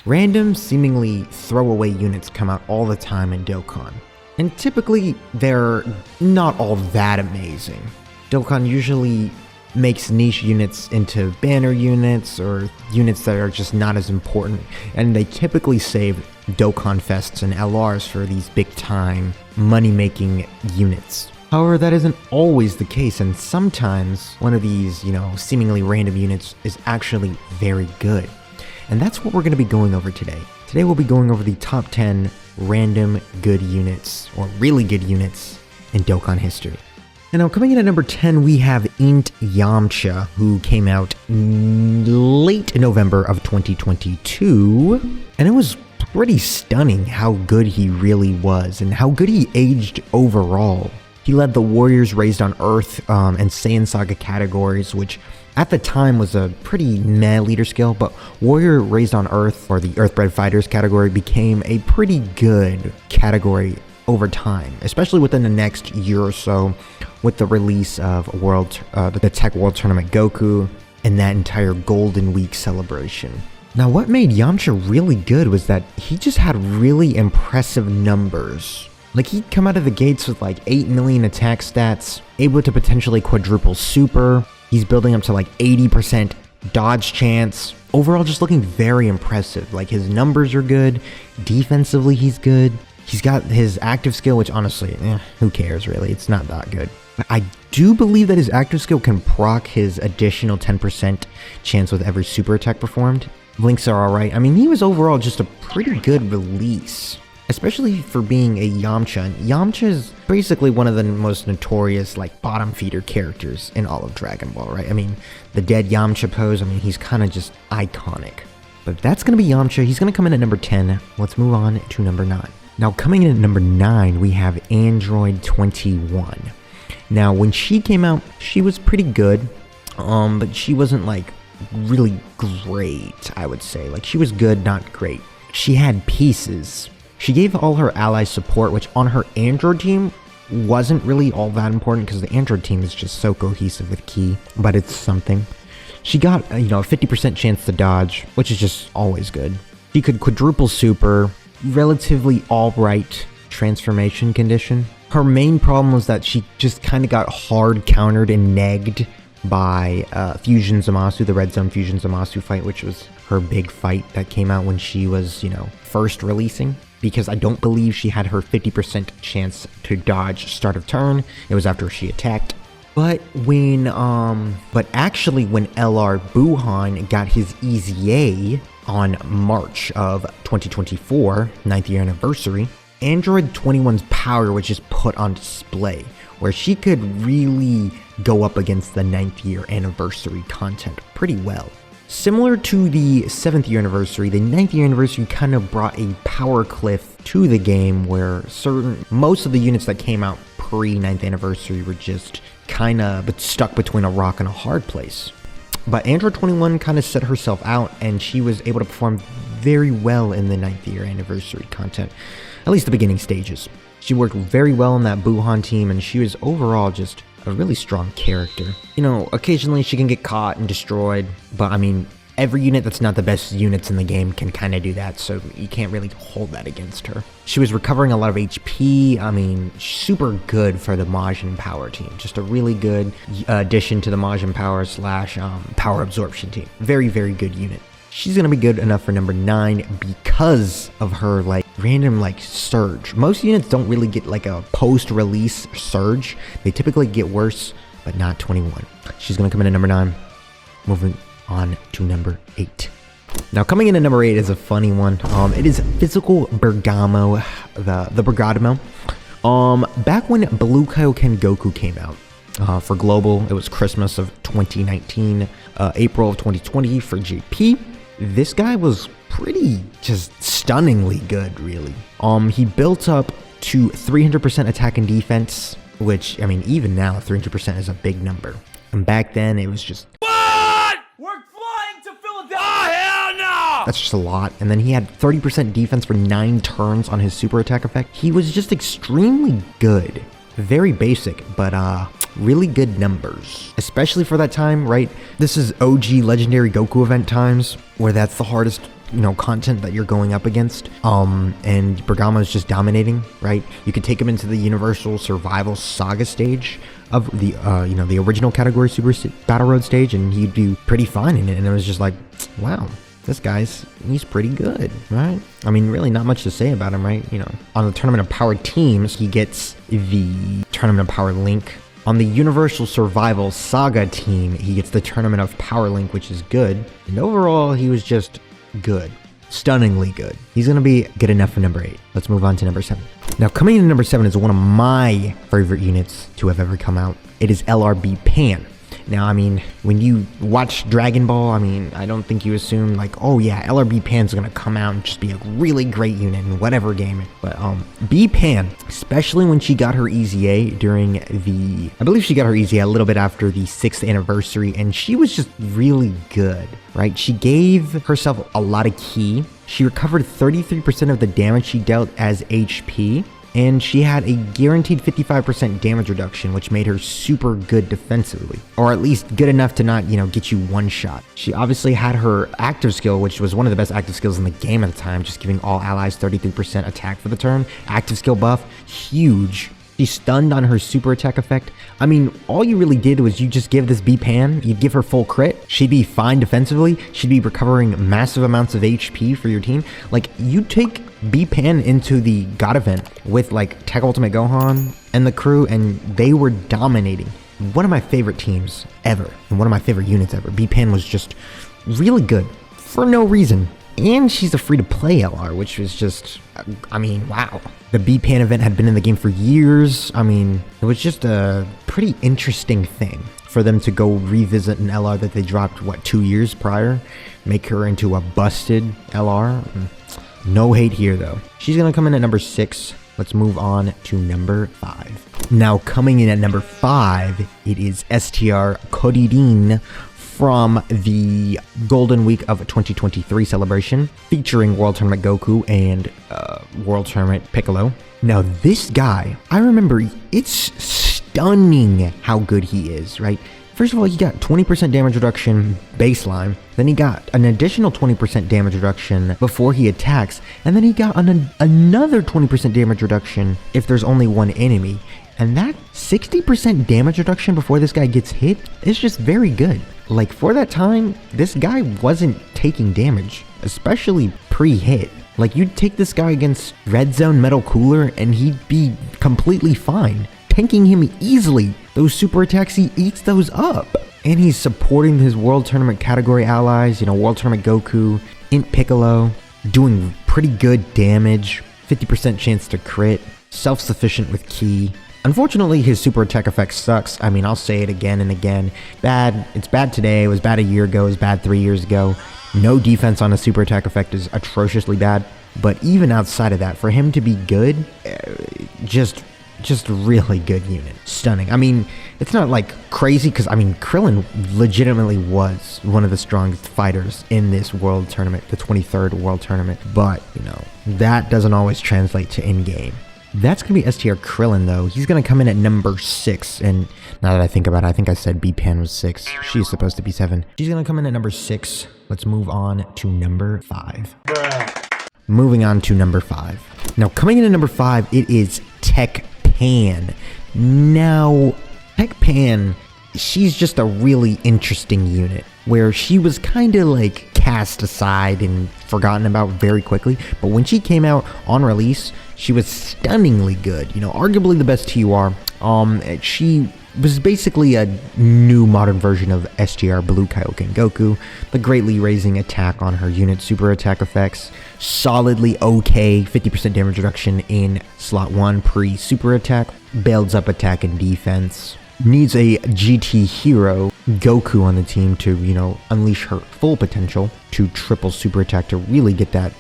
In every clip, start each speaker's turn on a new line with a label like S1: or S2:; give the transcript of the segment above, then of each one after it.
S1: Random, seemingly throwaway units come out all the time in Dokkan, and typically they're not all that amazing. Dokkan usually makes niche units into banner units or units that are just not as important, and they typically save Dokkan Fests and LRs for these big-time money-making units. However, that isn't always the case, and sometimes one of these, seemingly random units is actually very good. And that's what we're going to be going over today. Today we'll be going over the top 10 random good units, or really good units, in Dokkan history. And now coming in at number 10, we have Int Yamcha, who came out late November of 2022. And it was pretty stunning how good he really was, and how good he aged overall. He led the Warriors Raised on Earth and Saiyan Saga categories, which at the time was a pretty meh leader skill, but Warrior Raised on Earth, or the Earthbred Fighters category, became a pretty good category over time, especially within the next year or so, with the release of the Tech World Tournament Goku and that entire Golden Week celebration. Now, what made Yamcha really good was that he just had really impressive numbers. Like, he'd come out of the gates with like 8 million attack stats, able to potentially quadruple super. He's building up to like 80% dodge chance. Overall, just looking very impressive. Like, his numbers are good. Defensively, he's good. He's got his active skill, which honestly, who cares really? It's not that good. But I do believe that his active skill can proc his additional 10% chance with every super attack performed. Links are alright. I mean, he was overall just a pretty good release, especially for being a Yamcha. And Yamcha is basically one of the most notorious, like, bottom feeder characters in all of Dragon Ball, right? I mean, the dead Yamcha pose, I mean, he's kind of just iconic. But that's going to be Yamcha. He's going to come in at number 10. Let's move on to number 9. Now, coming in at number 9, we have Android 21. Now, when she came out, she was pretty good, but she wasn't, like, really great, I would say. Like, she was good, not great. She had pieces. She gave all her allies support, which on her Android team wasn't really all that important because the Android team is just so cohesive with Ki, but it's something. She got, a 50% chance to dodge, which is just always good. She could quadruple super, relatively alright transformation condition. Her main problem was that she just kind of got hard countered and negged by Fusion Zamasu, the Red Zone Fusion Zamasu fight, which was her big fight that came out when she was, first releasing. Because I don't believe she had her 50% chance to dodge start of turn. It was after she attacked. But actually when LR Buhan got his EZA on March of 2024, 9th year anniversary, Android 21's power was just put on display, where she could really go up against the 9th year anniversary content pretty well. Similar to the 7th year anniversary, the 9th year anniversary kind of brought a power cliff to the game where most of the units that came out pre-9th anniversary were just kind of stuck between a rock and a hard place. But Android 21 kind of set herself out, and she was able to perform very well in the 9th year anniversary content, at least the beginning stages. She worked very well in that Buhan team, and she was overall just a really strong character. Occasionally she can get caught and destroyed, but I mean, every unit that's not the best units in the game can kind of do that, so you can't really hold that against her. She was recovering a lot of HP. I mean, super good for the Majin Power team. Just a really good addition to the Majin Power / Power Absorption team. Very, very good unit. She's going to be good enough for number 9 because of her, random, surge. Most units don't really get, a post-release surge. They typically get worse, but not 21. She's going to come in at number 9. Moving on to number 8. Now, coming in at number 8 is a funny one. It is Physical Bergamo, the Bergamo. Back when Blue Kaioken Goku came out, for Global, it was Christmas of 2019, April of 2020 for JP. This guy was pretty just stunningly good, really. He built up to 300% attack and defense, which, I mean, even now, 300% is a big number. And back then, it was just...
S2: What? We're flying to Philadelphia! Oh, hell no!
S1: That's just a lot. And then he had 30% defense for 9 turns on his super attack effect. He was just extremely good. Very basic, but really good numbers. Especially for that time, right? This is OG Legendary Goku event times, where that's the hardest content that you're going up against. And Bergamo is just dominating, right? You could take him into the Universal Survival Saga stage of the the original category Super Battle Road stage, and he'd do pretty fine in it. And it was just like, wow, he's pretty good, right? I mean, really not much to say about him, right? On the Tournament of Power teams, he gets the Tournament of Power Link. On the Universal Survival Saga team, he gets the Tournament of Power Link, which is good. And overall, he was just good. Stunningly good. He's going to be good enough for number 8. Let's move on to number 7. Now, coming in at number 7 is one of my favorite units to have ever come out. It is LRB Pan. Now, I mean, when you watch Dragon Ball, I mean, I don't think you assume like, oh yeah, LRB Pan's gonna come out and just be a really great unit in whatever game. But B-Pan, especially when she got her EZA during I believe she got her EZA a little bit after the 6th anniversary, and she was just really good, right? She gave herself a lot of ki. She recovered 33% of the damage she dealt as HP. And she had a guaranteed 55% damage reduction, which made her super good defensively. Or at least good enough to not, get you one shot. She obviously had her active skill, which was one of the best active skills in the game at the time, just giving all allies 33% attack for the turn. Active skill buff, huge. She stunned on her super attack effect. I mean, all you really did was you just give this B-Pan, you'd give her full crit, she'd be fine defensively, she'd be recovering massive amounts of HP for your team. Like, you take B-Pan into the God event with like Tech Ultimate Gohan and the crew, and they were dominating. One of my favorite teams ever, and one of my favorite units ever. B-Pan was just really good for no reason. And she's a free-to-play LR, which was just, I mean, wow. The B-Pan event had been in the game for years. I mean, it was just a pretty interesting thing for them to go revisit an LR that they dropped, 2 years prior? Make her into a busted LR? No hate here, though. She's going to come in at number 6. Let's move on to number 5. Now, coming in at number 5, it is STR Kodirin from the Golden Week of 2023 celebration, featuring World Tournament Goku and World Tournament Piccolo. Now, this guy, I remember, it's stunning how good he is, right? First of all, he got 20% damage reduction baseline, then he got an additional 20% damage reduction before he attacks, and then he got another 20% damage reduction if there's only one enemy. And that 60% damage reduction before this guy gets hit is just very good. Like, for that time, this guy wasn't taking damage, especially pre-hit. Like, you'd take this guy against Red Zone Metal Cooler and he'd be completely fine, tanking him easily. Those super attacks, he eats those up. And he's supporting his World Tournament category allies, World Tournament Goku, Int Piccolo, doing pretty good damage, 50% chance to crit, self-sufficient with ki. Unfortunately, his super attack effect sucks. I mean, I'll say it again and again. Bad. It's bad today. It was bad a year ago. It was bad 3 years ago. No defense on a super attack effect is atrociously bad. But even outside of that, for him to be good, just really good unit. Stunning. I mean, it's not like crazy because, I mean, Krillin legitimately was one of the strongest fighters in this world tournament, the 23rd world tournament. But, that doesn't always translate to in-game. That's going to be STR Krillin, though. He's going to come in at number 6. And now that I think about it, I think I said B-Pan was 6. She's supposed to be 7. She's going to come in at number 6. Let's move on to number 5. Moving on to number 5. Now, coming in at number 5, it is Tech Pan. Now, Tech Pan, she's just a really interesting unit, where she was kind of like cast aside and forgotten about very quickly. But when she came out on release, she was stunningly good. Arguably the best TUR. She was basically a new modern version of STR Blue Kaioken Goku, but greatly raising attack on her unit super attack effects. Solidly okay 50% damage reduction in slot 1 pre-super attack. Builds up attack and defense. Needs a GT hero, Goku, on the team to, unleash her full potential to triple super attack to really get that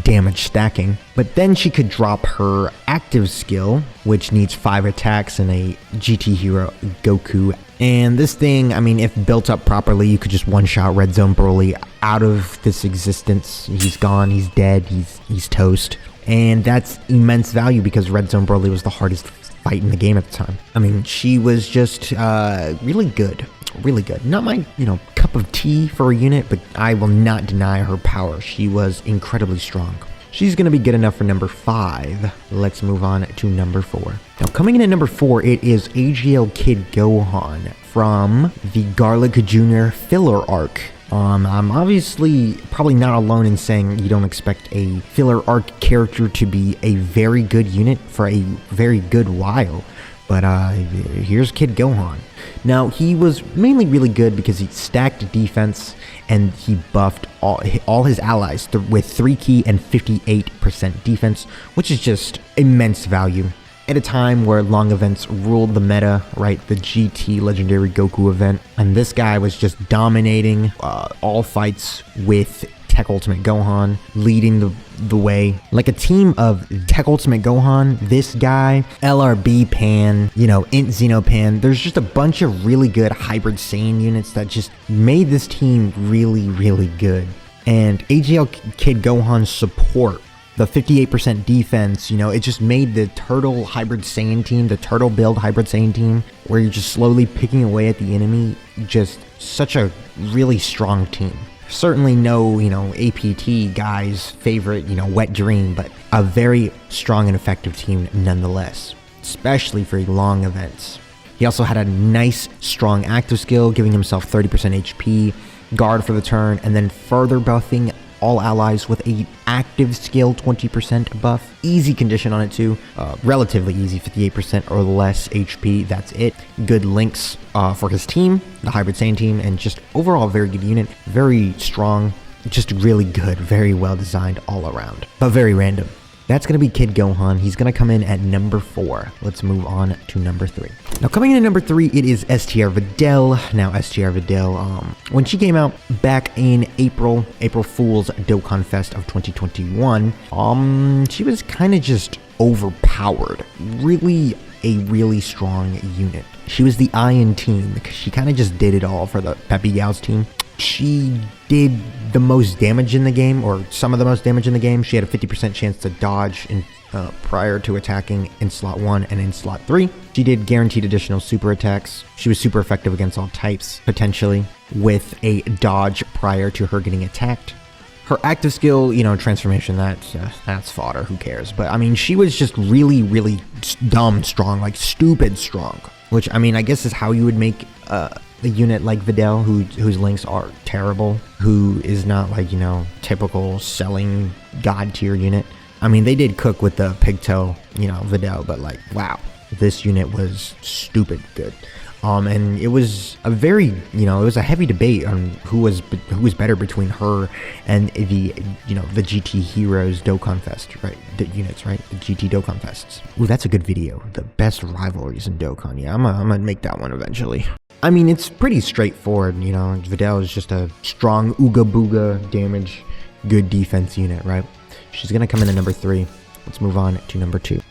S1: damage stacking. But then she could drop her active skill, which needs 5 attacks and a GT hero, Goku. And this thing, I mean, if built up properly, you could just one-shot Red Zone Broly out of this existence. He's gone, he's dead, he's toast. And that's immense value because Red Zone Broly was the hardest fight in the game at the time. I mean, she was just really good. really good. Not my, cup of tea for a unit, but I will not deny her power. She was incredibly strong. She's going to be good enough for number 5. Let's move on to number 4. Now, coming in at number 4, it is AGL Kid Gohan from the Garlic Jr. filler arc. I'm obviously probably not alone in saying you don't expect a filler arc character to be a very good unit for a very good while. But here's Kid Gohan. Now, he was mainly really good because he stacked defense and he buffed all his allies with 3 key and 58% defense, which is just immense value. At a time where long events ruled the meta, right? The GT Legendary Goku event. And this guy was just dominating all fights with Tech Ultimate Gohan, leading the way. Like a team of Tech Ultimate Gohan, this guy, LRB Pan, Int Xeno Pan. There's just a bunch of really good Hybrid Saiyan units that just made this team really, really good. And AGL Kid Gohan's support, the 58% defense, it just made the Turtle Hybrid Saiyan team, the Turtle build Hybrid Saiyan team, where you're just slowly picking away at the enemy, just such a really strong team. Certainly no, APT guy's favorite, wet dream, but a very strong and effective team nonetheless, especially for long events. He also had a nice, strong active skill, giving himself 30% HP, guard for the turn, and then further buffing all allies with a active skill 20% buff. Easy condition on it too. Relatively easy, 58% or less HP. That's it. Good links for his team, the Hybrid Saiyan team, and just overall very good unit. Very strong, just really good, very well designed all around, but very random. That's going to be Kid Gohan. He's going to come in at number 4. Let's move on to number 3. Now, coming in at number 3, it is STR Videl. Now, STR Videl, when she came out back in April Fool's Dokkan Fest of 2021, she was kind of just overpowered. Really a really strong unit. She was the Iron team because she kind of just did it all for the Peppy Gal's team. She did the most damage in the game, or some of the most damage in the game. She had a 50% chance to dodge prior to attacking in slot 1 and in slot 3. She did guaranteed additional super attacks. She was super effective against all types, potentially, with a dodge prior to her getting attacked. Her active skill, transformation, that's fodder, who cares? But, I mean, she was just really, really dumb strong, like stupid strong. Which, I mean, I guess is how you would make a unit like Videl, whose links are terrible, who is not like, typical selling god tier unit. I mean, they did cook with the pigtail, Videl, but like, wow, this unit was stupid good. And it was a very, it was a heavy debate on who was better between her and the GT Heroes Dokkan Fest, right? The units, right? The GT Dokkan Fests. Ooh, that's a good video. The best rivalries in Dokkan. Yeah, I'm gonna make that one eventually. I mean, it's pretty straightforward, Videl is just a strong ooga booga damage, good defense unit, right? She's gonna come in at number 3. Let's move on to number 2.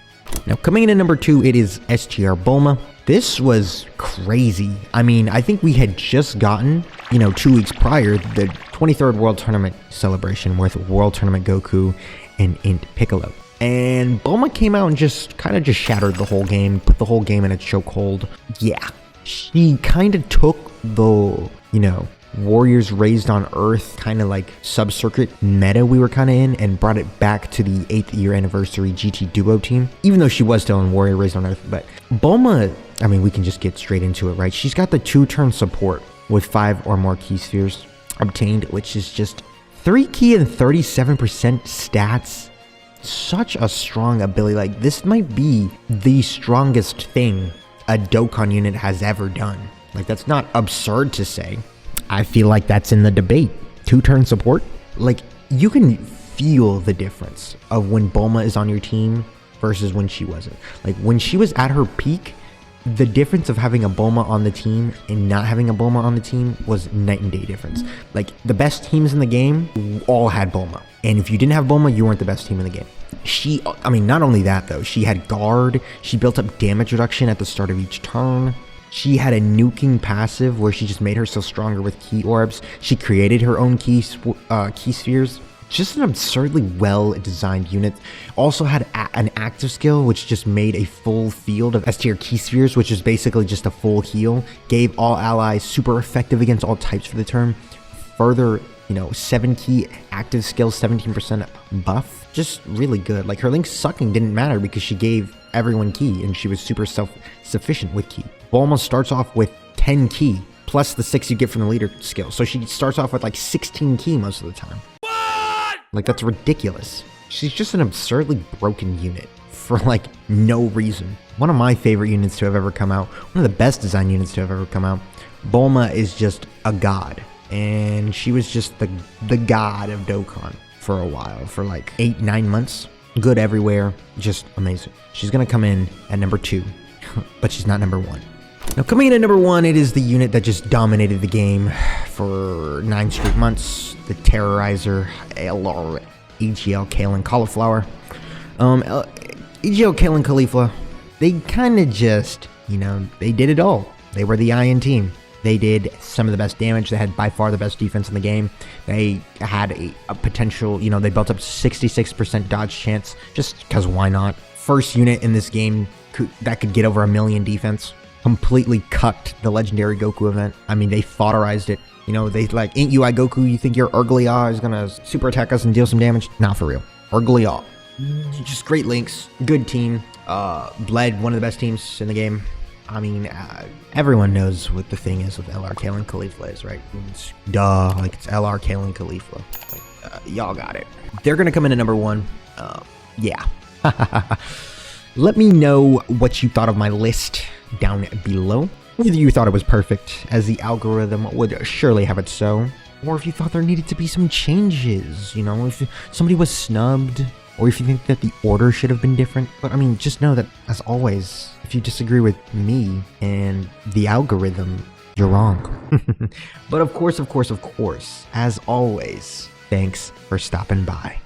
S1: Now, coming in at number 2, it is SGR Bulma. This was crazy. I mean, I think we had just gotten, 2 weeks prior, the 23rd World Tournament celebration with World Tournament Goku and Int Piccolo. And Bulma came out and just shattered the whole game, put the whole game in a chokehold. Yeah. She kind of took the, Warriors Raised on Earth kind of like sub-circuit meta we were kind of in and brought it back to the 8th year anniversary GT Duo team. Even though she was still in Warrior Raised on Earth. But Bulma, I mean, we can just get straight into it, right? She's got the 2-turn support with 5 or more key spheres obtained, which is just 3 key and 37% stats. Such a strong ability. Like, this might be the strongest thing a Dokkan unit has ever done. Like, that's not absurd to say. I feel like that's in the debate. 2-turn support? Like, you can feel the difference of when Bulma is on your team versus when she wasn't. Like, when she was at her peak, the difference of having a Bulma on the team and not having a Bulma on the team was night and day difference. Like, the best teams in the game all had Bulma. And if you didn't have Bulma, you weren't the best team in the game. Not only that though, she had guard, she built up damage reduction at the start of each turn. She had a nuking passive where she just made herself stronger with key orbs. She created her own key spheres. Just an absurdly well-designed unit. Also had an active skill, which just made a full field of S tier key spheres, which is basically just a full heal. Gave all allies super effective against all types for the turn. Further, 7 key active skill, 17% buff. Just really good. Like, her Link's sucking didn't matter because she gave everyone key and she was super self-sufficient with key. Bulma starts off with 10 key plus the 6 you get from the leader skill. So she starts off with like 16 key most of the time.
S2: What?
S1: Like, that's ridiculous. She's just an absurdly broken unit for like no reason. One of my favorite units to have ever come out. One of the best design units to have ever come out. Bulma is just a god. And she was just the god of Dokkan for a while, for like 8-9 months. Good everywhere, just amazing. She's gonna come in at number 2, but she's not number 1. Now, coming in at number 1, it is the unit that just dominated the game for 9 straight months. The Terrorizer, LR, EGL, Kale, Cauliflower. EGL, Kale, Cauliflower, they kind of just, they did it all. They were the Iron team. They did some of the best damage. They had by far the best defense in the game. They had a potential, they built up 66% dodge chance, just because why not? First unit in this game that could get over 1 million defense. Completely cucked the legendary Goku event. I mean, they fodderized it. They like, ain't you I Goku? You think your Urglia is gonna super attack us and deal some damage? Not for real. Urglia. Just great links. Good team. Bled, one of the best teams in the game. I mean, everyone knows what the thing is with LR, Kale, and Caulifla is, right? It's LR, Kale, and Caulifla. Y'all got it. They're gonna come in at number 1. Yeah. Let me know what you thought of my list down below. Whether you thought it was perfect, as the algorithm would surely have it so, or if you thought there needed to be some changes, if somebody was snubbed, or if you think that the order should have been different. But I mean, just know that, as always, if you disagree with me and the algorithm, you're wrong. But of course, as always, thanks for stopping by.